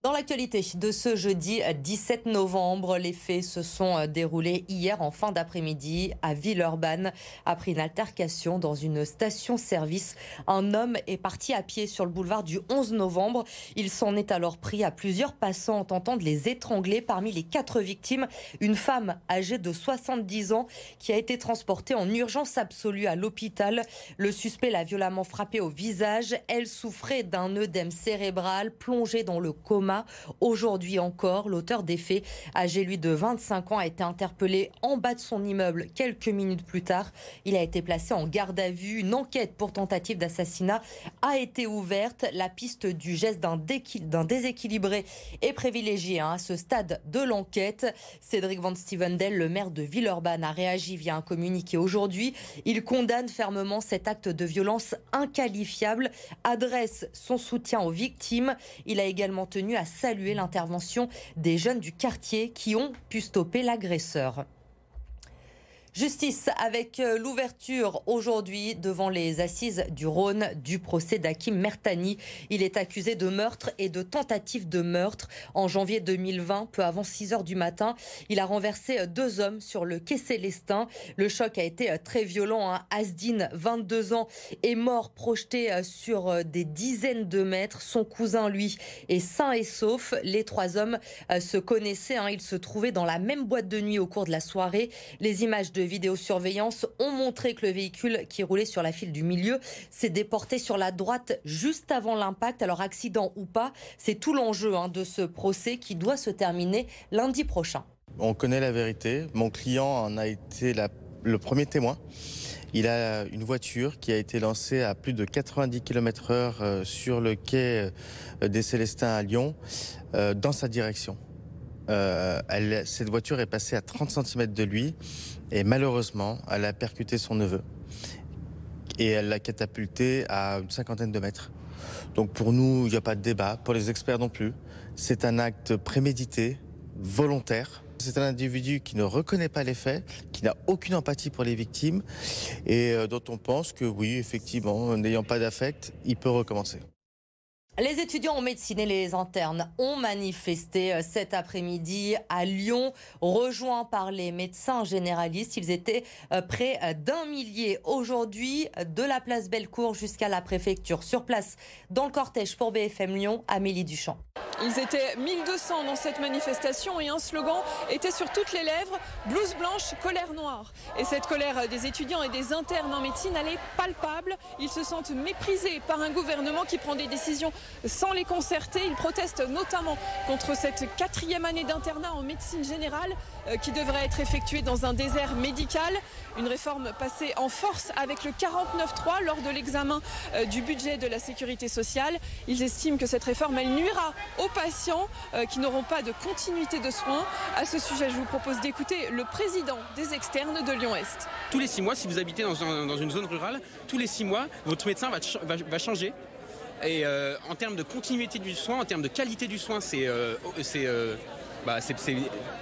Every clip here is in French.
Dans l'actualité de ce jeudi 17 novembre, les faits se sont déroulés hier en fin d'après-midi à Villeurbanne. Après une altercation dans une station-service, un homme est parti à pied sur le boulevard du 11 novembre. Il s'en est alors pris à plusieurs passants en tentant de les étrangler. Parmi les 4 victimes, une femme âgée de 70 ans qui a été transportée en urgence absolue à l'hôpital. Le suspect l'a violemment frappée au visage. Elle souffrait d'un œdème cérébral, plongée dans le coma. Aujourd'hui encore, l'auteur des faits, âgé lui de 25 ans, a été interpellé en bas de son immeuble quelques minutes plus tard. Il a été placé en garde à vue. Une enquête pour tentative d'assassinat a été ouverte. La piste du geste d'un déséquilibré est privilégiée à ce stade de l'enquête. Cédric Van Stevendel, le maire de Villeurbanne, a réagi via un communiqué aujourd'hui. Il condamne fermement cet acte de violence inqualifiable, adresse son soutien aux victimes. Il a également tenu à saluer l'intervention des jeunes du quartier qui ont pu stopper l'agresseur. Justice avec l'ouverture aujourd'hui devant les assises du Rhône du procès d'Hakim Mertani. Il est accusé de meurtre et de tentative de meurtre. En janvier 2020, peu avant 6 h du matin, il a renversé 2 hommes sur le quai Célestin. Le choc a été très violent. Asdine, 22 ans, est mort projeté sur des dizaines de mètres. Son cousin, lui, est sain et sauf. Les 3 hommes se connaissaient. Ils se trouvaient dans la même boîte de nuit au cours de la soirée. Les images de vidéosurveillance ont montré que le véhicule qui roulait sur la file du milieu s'est déporté sur la droite juste avant l'impact. Alors accident ou pas, c'est tout l'enjeu de ce procès qui doit se terminer lundi prochain. On connaît la vérité. Mon client en a été le premier témoin. Il a une voiture qui a été lancée à plus de 90 km/h sur le quai des Célestins à Lyon dans sa direction. Cette voiture est passée à 30 cm de lui et malheureusement, elle a percuté son neveu et elle l'a catapulté à une 50aine de mètres. Donc pour nous, il n'y a pas de débat, pour les experts non plus. C'est un acte prémédité, volontaire. C'est un individu qui ne reconnaît pas les faits, qui n'a aucune empathie pour les victimes et dont on pense que oui, effectivement, n'ayant pas d'affect, il peut recommencer. Les étudiants en médecine et les internes ont manifesté cet après-midi à Lyon, rejoints par les médecins généralistes. Ils étaient près d'1 millier aujourd'hui, de la place Bellecour jusqu'à la préfecture. Sur place, dans le cortège pour BFM Lyon, Amélie Duchamp. Ils étaient 1200 dans cette manifestation et un slogan était sur toutes les lèvres, blouse blanche, colère noire. Et cette colère des étudiants et des internes en médecine, elle est palpable. Ils se sentent méprisés par un gouvernement qui prend des décisions sans les concerter. Ils protestent notamment contre cette 4e année d'internat en médecine générale qui devrait être effectuée dans un désert médical. Une réforme passée en force avec le 49.3 lors de l'examen du budget de la sécurité sociale. Ils estiment que cette réforme, elle nuira aux patients qui n'auront pas de continuité de soins. À ce sujet, je vous propose d'écouter le président des externes de Lyon-Est. Tous les 6 mois, si vous habitez dans une zone rurale, tous les 6 mois, votre médecin va changer. Et en termes de continuité du soin, en termes de qualité du soin, c'est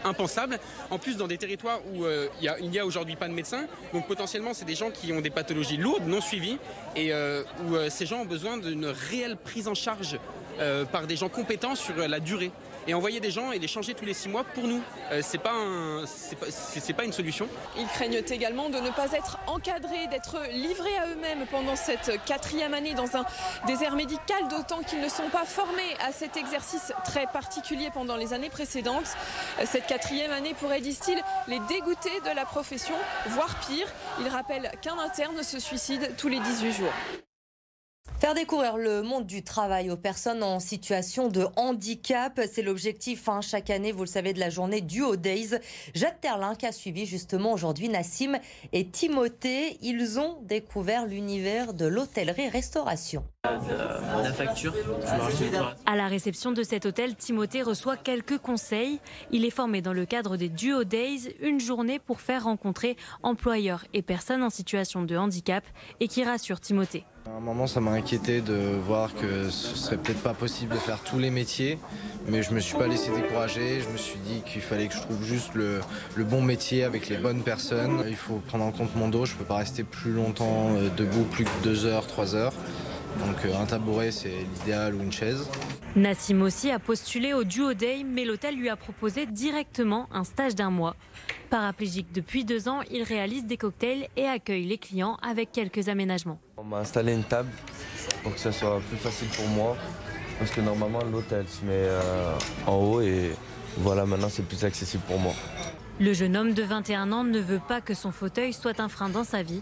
impensable. En plus, dans des territoires où il n'y a aujourd'hui pas de médecins, donc potentiellement, c'est des gens qui ont des pathologies lourdes, non suivies, et où ces gens ont besoin d'une réelle prise en charge par des gens compétents sur la durée. Et envoyer des gens et les changer tous les 6 mois, pour nous, c'est pas une solution. Ils craignent également de ne pas être encadrés, d'être livrés à eux-mêmes pendant cette 4e année dans un désert médical, d'autant qu'ils ne sont pas formés à cet exercice très particulier pendant les années précédentes. Cette 4e année pourrait, disent-ils, les dégoûter de la profession, voire pire. Ils rappellent qu'un interne se suicide tous les 18 jours. Faire découvrir le monde du travail aux personnes en situation de handicap, c'est l'objectif chaque année, vous le savez, de la journée Duo Days. Jacques Terlin qui a suivi justement aujourd'hui Nassim et Timothée. Ils ont découvert l'univers de l'hôtellerie-restauration. La facture. À la réception de cet hôtel, Timothée reçoit quelques conseils. Il est formé dans le cadre des Duo Days, une journée pour faire rencontrer employeurs et personnes en situation de handicap et qui rassure Timothée. À un moment, ça m'a inquiété de voir que ce serait peut-être pas possible de faire tous les métiers, mais je me suis pas laissé décourager. Je me suis dit qu'il fallait que je trouve juste le bon métier avec les bonnes personnes. Il faut prendre en compte mon dos, je peux pas rester plus longtemps debout, plus que 2 heures, 3 heures. Donc un tabouret, c'est l'idéal, ou une chaise. Nassim aussi a postulé au Duo Day, mais l'hôtel lui a proposé directement un stage d'1 mois. Paraplégique depuis 2 ans, il réalise des cocktails et accueille les clients avec quelques aménagements. On m'a installé une table pour que ça soit plus facile pour moi. Parce que normalement, l'hôtel se met en haut et voilà, maintenant c'est plus accessible pour moi. Le jeune homme de 21 ans ne veut pas que son fauteuil soit un frein dans sa vie.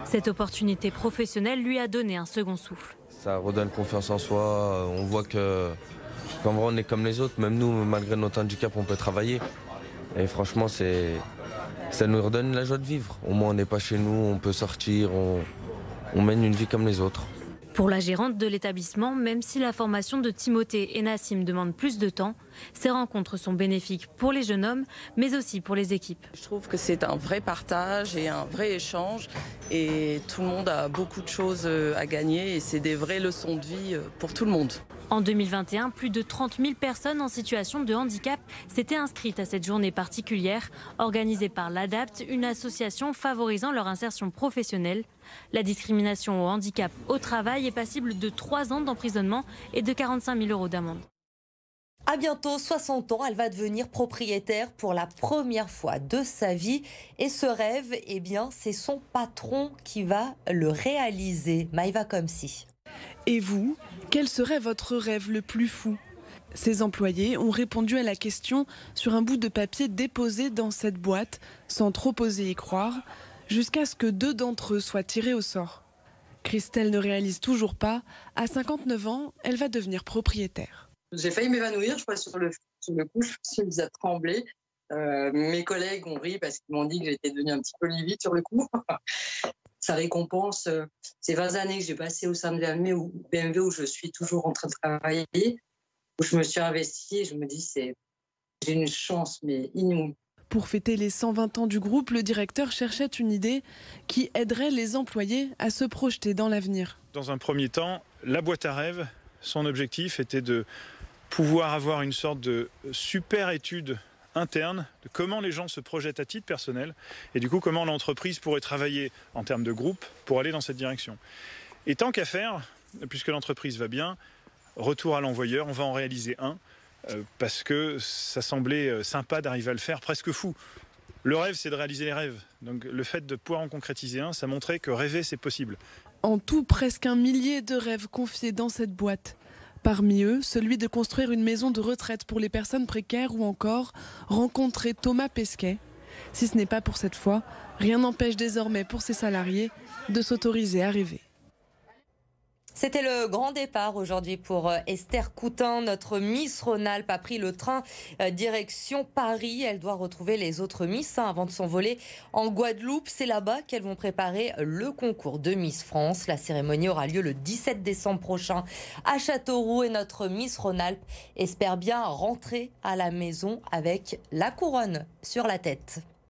Cette opportunité professionnelle lui a donné un second souffle. Ça redonne confiance en soi. On voit qu'en vrai, on est comme les autres. Même nous, malgré notre handicap, on peut travailler. Et franchement, ça nous redonne la joie de vivre. Au moins, on n'est pas chez nous, on peut sortir, on mène une vie comme les autres. Pour la gérante de l'établissement, même si la formation de Timothée et Nassim demande plus de temps, ces rencontres sont bénéfiques pour les jeunes hommes, mais aussi pour les équipes. Je trouve que c'est un vrai partage et un vrai échange et tout le monde a beaucoup de choses à gagner et c'est des vraies leçons de vie pour tout le monde. En 2021, plus de 30 000 personnes en situation de handicap s'étaient inscrites à cette journée particulière organisée par l'ADAPT, une association favorisant leur insertion professionnelle. La discrimination au handicap au travail est passible de 3 ans d'emprisonnement et de 45 000 € d'amende. À bientôt, 60 ans, elle va devenir propriétaire pour la première fois de sa vie. Et ce rêve, eh bien, c'est son patron qui va le réaliser. Maïva Komsi. Et vous, quel serait votre rêve le plus fou ? Ces employés ont répondu à la question sur un bout de papier déposé dans cette boîte, sans trop oser y croire, jusqu'à ce que 2 d'entre eux soient tirés au sort. Christelle ne réalise toujours pas. À 59 ans, elle va devenir propriétaire. J'ai failli m'évanouir, je crois, sur le coup, je me suis mise à trembler. Mes collègues ont ri parce qu'ils m'ont dit que j'étais devenue un petit peu livide sur le coup. Ça récompense ces 20 années que j'ai passées au sein de BMW où je suis toujours en train de travailler, où je me suis investie et je me dis j'ai une chance mais inouïe. Pour fêter les 120 ans du groupe, le directeur cherchait une idée qui aiderait les employés à se projeter dans l'avenir. Dans un premier temps, la boîte à rêves, son objectif était de pouvoir avoir une sorte de super étude interne de comment les gens se projettent à titre personnel et du coup comment l'entreprise pourrait travailler en termes de groupe pour aller dans cette direction. Et tant qu'à faire, puisque l'entreprise va bien, retour à l'envoyeur, on va en réaliser un parce que ça semblait sympa d'arriver à le faire, presque fou. Le rêve, c'est de réaliser les rêves. Donc le fait de pouvoir en concrétiser un, ça montrait que rêver, c'est possible. En tout, presque 1 millier de rêves confiés dans cette boîte. Parmi eux, celui de construire une maison de retraite pour les personnes précaires ou encore rencontrer Thomas Pesquet. Si ce n'est pas pour cette fois, rien n'empêche désormais pour ses salariés de s'autoriser à rêver. C'était le grand départ aujourd'hui pour Esther Coutin. Notre Miss Rhône-Alpes a pris le train direction Paris. Elle doit retrouver les autres Miss avant de s'envoler en Guadeloupe. C'est là-bas qu'elles vont préparer le concours de Miss France. La cérémonie aura lieu le 17 décembre prochain à Châteauroux. Et notre Miss Rhône-Alpes espère bien rentrer à la maison avec la couronne sur la tête.